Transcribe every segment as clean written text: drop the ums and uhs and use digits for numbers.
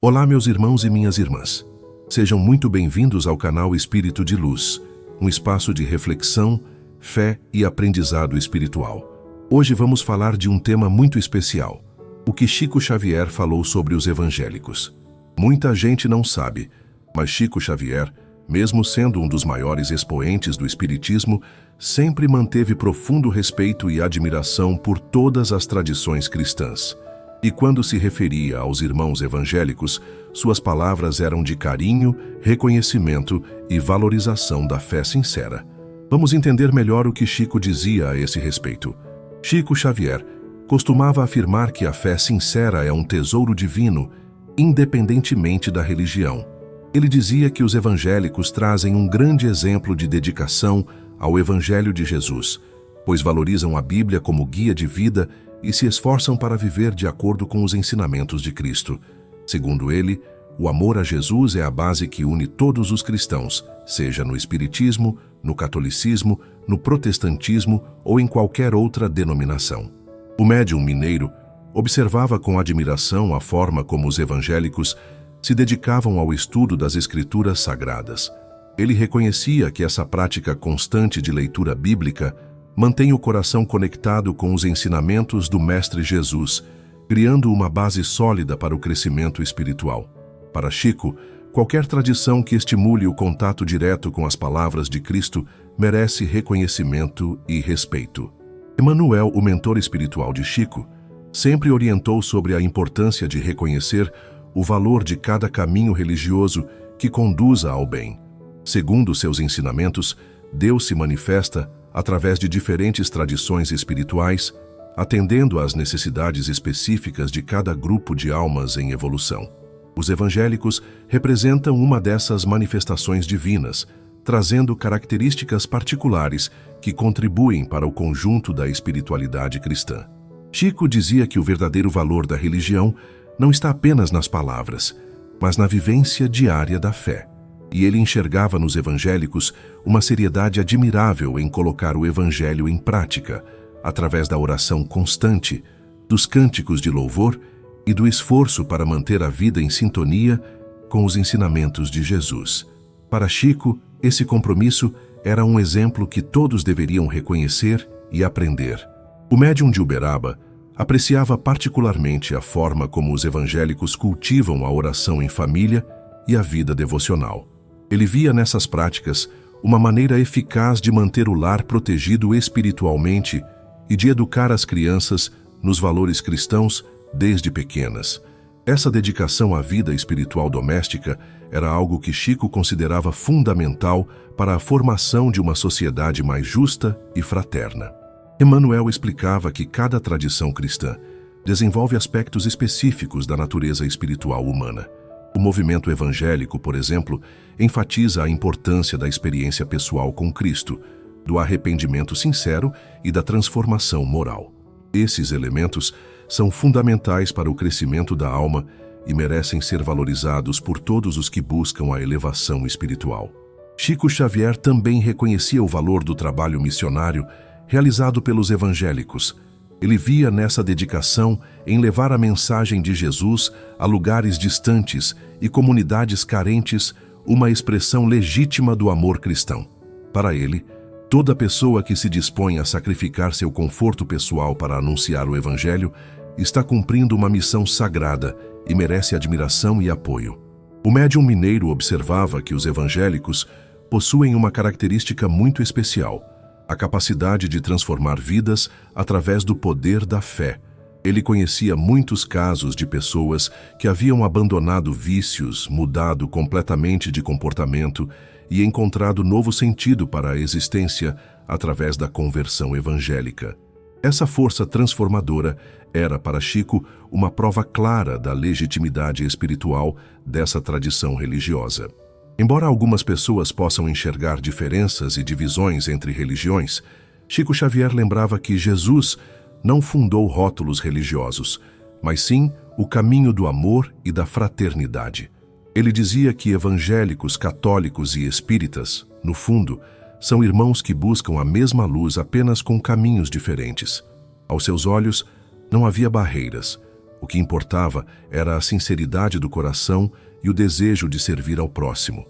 Olá, meus irmãos e minhas irmãs. Sejam muito bem-vindos ao canal Espírito de Luz, um espaço de reflexão, fé e aprendizado espiritual. Hoje vamos falar de um tema muito especial, o que Chico Xavier falou sobre os evangélicos. Muita gente não sabe, mas Chico Xavier, mesmo sendo um dos maiores expoentes do espiritismo, sempre manteve profundo respeito e admiração por todas as tradições cristãs. E quando se referia aos irmãos evangélicos, suas palavras eram de carinho, reconhecimento e valorização da fé sincera. Vamos entender melhor o que Chico dizia a esse respeito. Chico Xavier costumava afirmar que a fé sincera é um tesouro divino, independentemente da religião. Ele dizia que os evangélicos trazem um grande exemplo de dedicação ao Evangelho de Jesus, pois valorizam a Bíblia como guia de vida e se esforçam para viver de acordo com os ensinamentos de Cristo. Segundo ele, o amor a Jesus é a base que une todos os cristãos, seja no espiritismo, no catolicismo, no protestantismo ou em qualquer outra denominação. O médium mineiro observava com admiração a forma como os evangélicos se dedicavam ao estudo das Escrituras Sagradas. Ele reconhecia que essa prática constante de leitura bíblica mantém o coração conectado com os ensinamentos do Mestre Jesus, criando uma base sólida para o crescimento espiritual. Para Chico, qualquer tradição que estimule o contato direto com as palavras de Cristo merece reconhecimento e respeito. Emmanuel, o mentor espiritual de Chico, sempre orientou sobre a importância de reconhecer o valor de cada caminho religioso que conduza ao bem. Segundo seus ensinamentos, Deus se manifesta através de diferentes tradições espirituais, atendendo às necessidades específicas de cada grupo de almas em evolução. Os evangélicos representam uma dessas manifestações divinas, trazendo características particulares que contribuem para o conjunto da espiritualidade cristã. Chico dizia que o verdadeiro valor da religião não está apenas nas palavras, mas na vivência diária da fé. E ele enxergava nos evangélicos uma seriedade admirável em colocar o evangelho em prática, através da oração constante, dos cânticos de louvor e do esforço para manter a vida em sintonia com os ensinamentos de Jesus. Para Chico, esse compromisso era um exemplo que todos deveriam reconhecer e aprender. O médium de Uberaba apreciava particularmente a forma como os evangélicos cultivam a oração em família e a vida devocional. Ele via nessas práticas uma maneira eficaz de manter o lar protegido espiritualmente e de educar as crianças nos valores cristãos desde pequenas. Essa dedicação à vida espiritual doméstica era algo que Chico considerava fundamental para a formação de uma sociedade mais justa e fraterna. Emmanuel explicava que cada tradição cristã desenvolve aspectos específicos da natureza espiritual humana. O movimento evangélico, por exemplo, enfatiza a importância da experiência pessoal com Cristo, do arrependimento sincero e da transformação moral. Esses elementos são fundamentais para o crescimento da alma e merecem ser valorizados por todos os que buscam a elevação espiritual. Chico Xavier também reconhecia o valor do trabalho missionário realizado pelos evangélicos. Ele via nessa dedicação em levar a mensagem de Jesus a lugares distantes e comunidades carentes uma expressão legítima do amor cristão. Para ele, toda pessoa que se dispõe a sacrificar seu conforto pessoal para anunciar o Evangelho está cumprindo uma missão sagrada e merece admiração e apoio. O médium mineiro observava que os evangélicos possuem uma característica muito especial: a capacidade de transformar vidas através do poder da fé. Ele conhecia muitos casos de pessoas que haviam abandonado vícios, mudado completamente de comportamento e encontrado novo sentido para a existência através da conversão evangélica. Essa força transformadora era, para Chico, uma prova clara da legitimidade espiritual dessa tradição religiosa. Embora algumas pessoas possam enxergar diferenças e divisões entre religiões, Chico Xavier lembrava que Jesus não fundou rótulos religiosos, mas sim o caminho do amor e da fraternidade. Ele dizia que evangélicos, católicos e espíritas, no fundo, são irmãos que buscam a mesma luz apenas com caminhos diferentes. Aos seus olhos, não havia barreiras, O que importava era a sinceridade do coração e o desejo de servir ao próximo.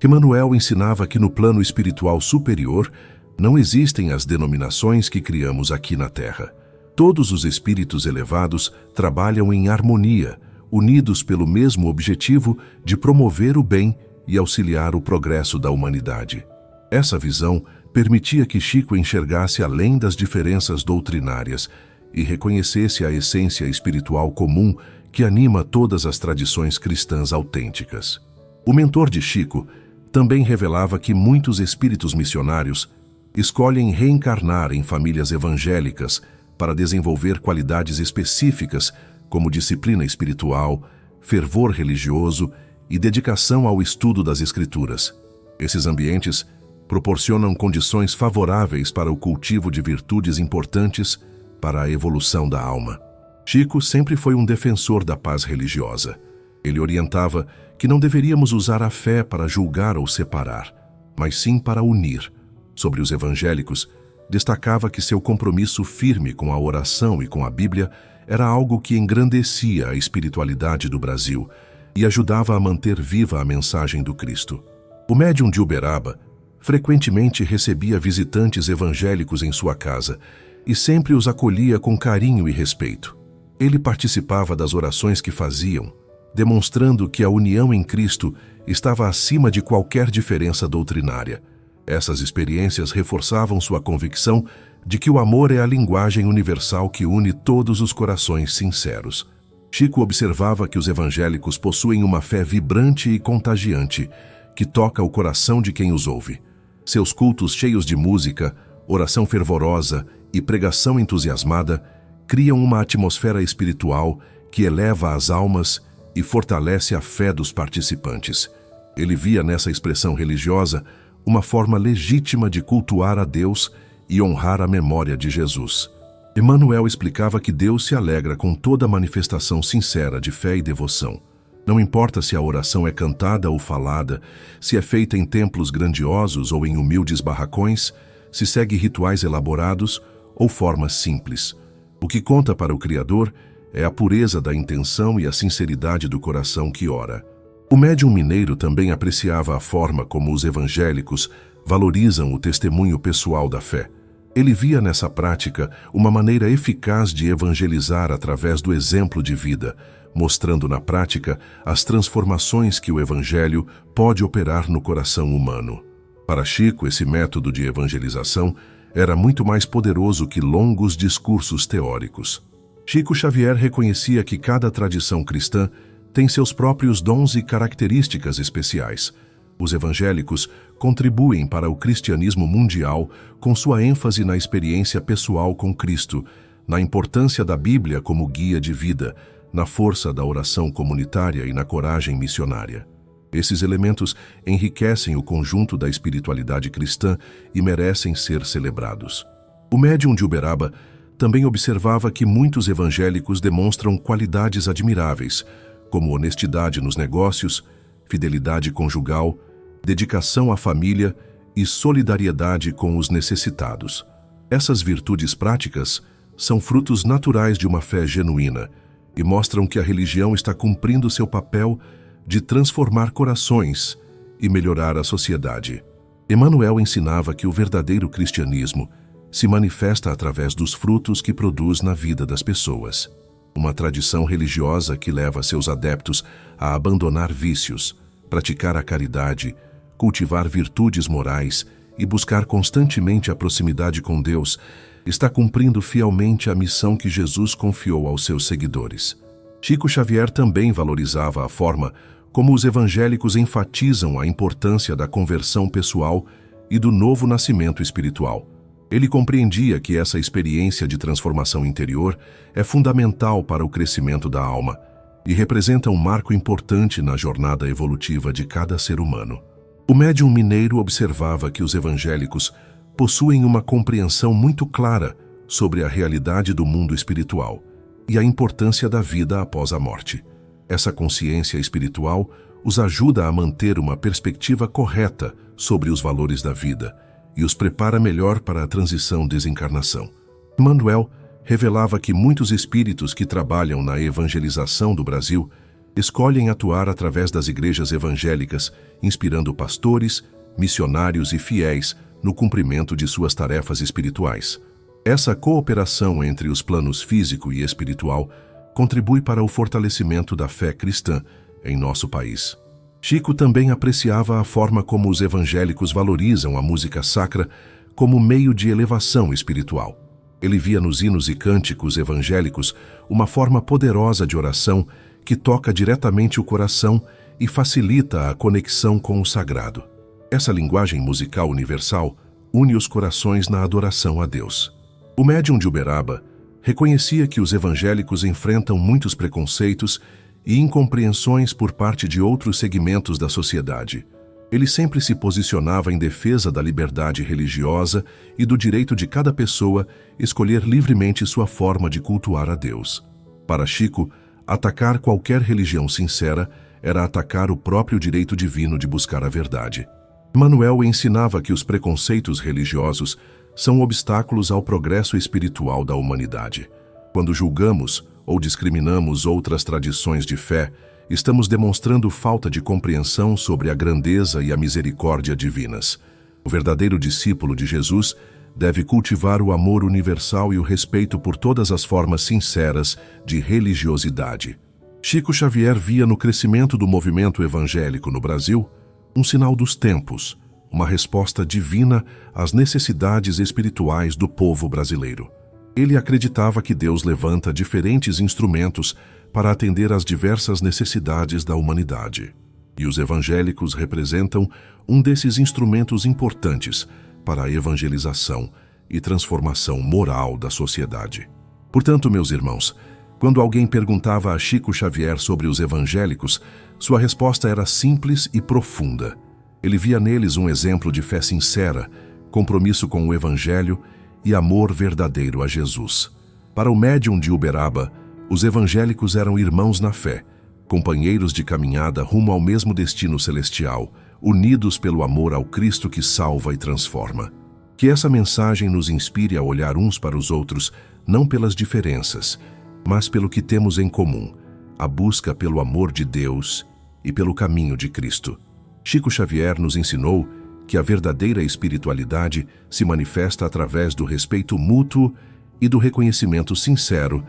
Emmanuel ensinava que no plano espiritual superior não existem as denominações que criamos aqui na Terra. Todos os espíritos elevados trabalham em harmonia, unidos pelo mesmo objetivo de promover o bem e auxiliar o progresso da humanidade. Essa visão permitia que Chico enxergasse além das diferenças doutrinárias e reconhecesse a essência espiritual comum que anima todas as tradições cristãs autênticas. O mentor de Chico também revelava que muitos espíritos missionários escolhem reencarnar em famílias evangélicas para desenvolver qualidades específicas como disciplina espiritual, fervor religioso e dedicação ao estudo das Escrituras. Esses ambientes proporcionam condições favoráveis para o cultivo de virtudes importantes para a evolução da alma. Chico sempre foi um defensor da paz religiosa. Ele orientava que não deveríamos usar a fé para julgar ou separar, mas sim para unir. Sobre os evangélicos, destacava que seu compromisso firme com a oração e com a Bíblia era algo que engrandecia a espiritualidade do Brasil e ajudava a manter viva a mensagem do Cristo. O médium de Uberaba frequentemente recebia visitantes evangélicos em sua casa e sempre os acolhia com carinho e respeito. Ele participava das orações que faziam, demonstrando que a união em Cristo estava acima de qualquer diferença doutrinária. Essas experiências reforçavam sua convicção de que o amor é a linguagem universal que une todos os corações sinceros. Chico observava que os evangélicos possuem uma fé vibrante e contagiante, que toca o coração de quem os ouve. Seus cultos cheios de música, oração fervorosa e pregação entusiasmada criam uma atmosfera espiritual que eleva as almas e fortalece a fé dos participantes. Ele via nessa expressão religiosa uma forma legítima de cultuar a Deus e honrar a memória de Jesus. Emmanuel explicava que Deus se alegra com toda manifestação sincera de fé e devoção. Não importa se a oração é cantada ou falada, se é feita em templos grandiosos ou em humildes barracões, se segue rituais elaborados ou formas simples. O que conta para o Criador é a pureza da intenção e a sinceridade do coração que ora. O médium mineiro também apreciava a forma como os evangélicos valorizam o testemunho pessoal da fé. Ele via nessa prática uma maneira eficaz de evangelizar através do exemplo de vida, mostrando na prática as transformações que o Evangelho pode operar no coração humano. Para Chico, esse método de evangelização era muito mais poderoso que longos discursos teóricos. Chico Xavier reconhecia que cada tradição cristã tem seus próprios dons e características especiais. Os evangélicos contribuem para o cristianismo mundial com sua ênfase na experiência pessoal com Cristo, na importância da Bíblia como guia de vida, na força da oração comunitária e na coragem missionária. Esses elementos enriquecem o conjunto da espiritualidade cristã e merecem ser celebrados. O médium de Uberaba também observava que muitos evangélicos demonstram qualidades admiráveis, como honestidade nos negócios, fidelidade conjugal, dedicação à família e solidariedade com os necessitados. Essas virtudes práticas são frutos naturais de uma fé genuína e mostram que a religião está cumprindo seu papel de transformar corações e melhorar a sociedade. Emmanuel ensinava que o verdadeiro cristianismo se manifesta através dos frutos que produz na vida das pessoas. Uma tradição religiosa que leva seus adeptos a abandonar vícios, praticar a caridade, cultivar virtudes morais e buscar constantemente a proximidade com Deus, está cumprindo fielmente a missão que Jesus confiou aos seus seguidores. Chico Xavier também valorizava a forma como os evangélicos enfatizam a importância da conversão pessoal e do novo nascimento espiritual. Ele compreendia que essa experiência de transformação interior é fundamental para o crescimento da alma e representa um marco importante na jornada evolutiva de cada ser humano. O médium mineiro observava que os evangélicos possuem uma compreensão muito clara sobre a realidade do mundo espiritual e a importância da vida após a morte. Essa consciência espiritual os ajuda a manter uma perspectiva correta sobre os valores da vida e os prepara melhor para a transição desencarnação. Emmanuel revelava que muitos espíritos que trabalham na evangelização do Brasil escolhem atuar através das igrejas evangélicas, inspirando pastores, missionários e fiéis no cumprimento de suas tarefas espirituais. Essa cooperação entre os planos físico e espiritual contribui para o fortalecimento da fé cristã em nosso país. Chico também apreciava a forma como os evangélicos valorizam a música sacra como meio de elevação espiritual. Ele via nos hinos e cânticos evangélicos uma forma poderosa de oração que toca diretamente o coração e facilita a conexão com o sagrado. Essa linguagem musical universal une os corações na adoração a Deus. O médium de Uberaba reconhecia que os evangélicos enfrentam muitos preconceitos e incompreensões por parte de outros segmentos da sociedade. Ele sempre se posicionava em defesa da liberdade religiosa e do direito de cada pessoa escolher livremente sua forma de cultuar a Deus. Para Chico, atacar qualquer religião sincera era atacar o próprio direito divino de buscar a verdade. Emmanuel ensinava que os preconceitos religiosos são obstáculos ao progresso espiritual da humanidade. Quando julgamos ou discriminamos outras tradições de fé, estamos demonstrando falta de compreensão sobre a grandeza e a misericórdia divinas. O verdadeiro discípulo de Jesus deve cultivar o amor universal e o respeito por todas as formas sinceras de religiosidade. Chico Xavier via no crescimento do movimento evangélico no Brasil um sinal dos tempos, uma resposta divina às necessidades espirituais do povo brasileiro. Ele acreditava que Deus levanta diferentes instrumentos para atender às diversas necessidades da humanidade. E os evangélicos representam um desses instrumentos importantes para a evangelização e transformação moral da sociedade. Portanto, meus irmãos, quando alguém perguntava a Chico Xavier sobre os evangélicos, sua resposta era simples e profunda. Ele via neles um exemplo de fé sincera, compromisso com o Evangelho e amor verdadeiro a Jesus. Para o médium de Uberaba, os evangélicos eram irmãos na fé, companheiros de caminhada rumo ao mesmo destino celestial, unidos pelo amor ao Cristo que salva e transforma. Que essa mensagem nos inspire a olhar uns para os outros, não pelas diferenças, mas pelo que temos em comum, a busca pelo amor de Deus e pelo caminho de Cristo. Chico Xavier nos ensinou que a verdadeira espiritualidade se manifesta através do respeito mútuo e do reconhecimento sincero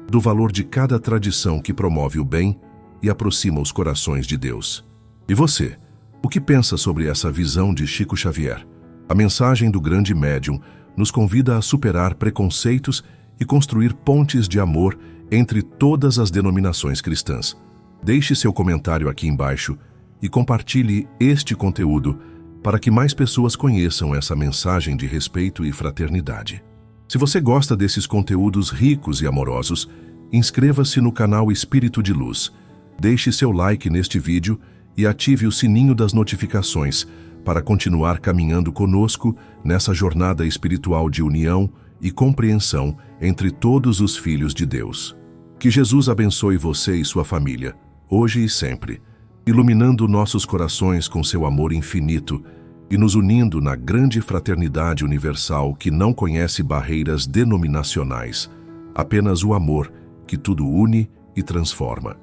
do valor de cada tradição que promove o bem e aproxima os corações de Deus. E você, o que pensa sobre essa visão de Chico Xavier? A mensagem do grande médium nos convida a superar preconceitos e construir pontes de amor entre todas as denominações cristãs. Deixe seu comentário aqui embaixo e compartilhe este conteúdo para que mais pessoas conheçam essa mensagem de respeito e fraternidade. Se você gosta desses conteúdos ricos e amorosos, inscreva-se no canal Espírito de Luz, deixe seu like neste vídeo e ative o sininho das notificações para continuar caminhando conosco nessa jornada espiritual de união e compreensão entre todos os filhos de Deus. Que Jesus abençoe você e sua família, hoje e sempre, iluminando nossos corações com seu amor infinito e nos unindo na grande fraternidade universal que não conhece barreiras denominacionais, apenas o amor que tudo une e transforma.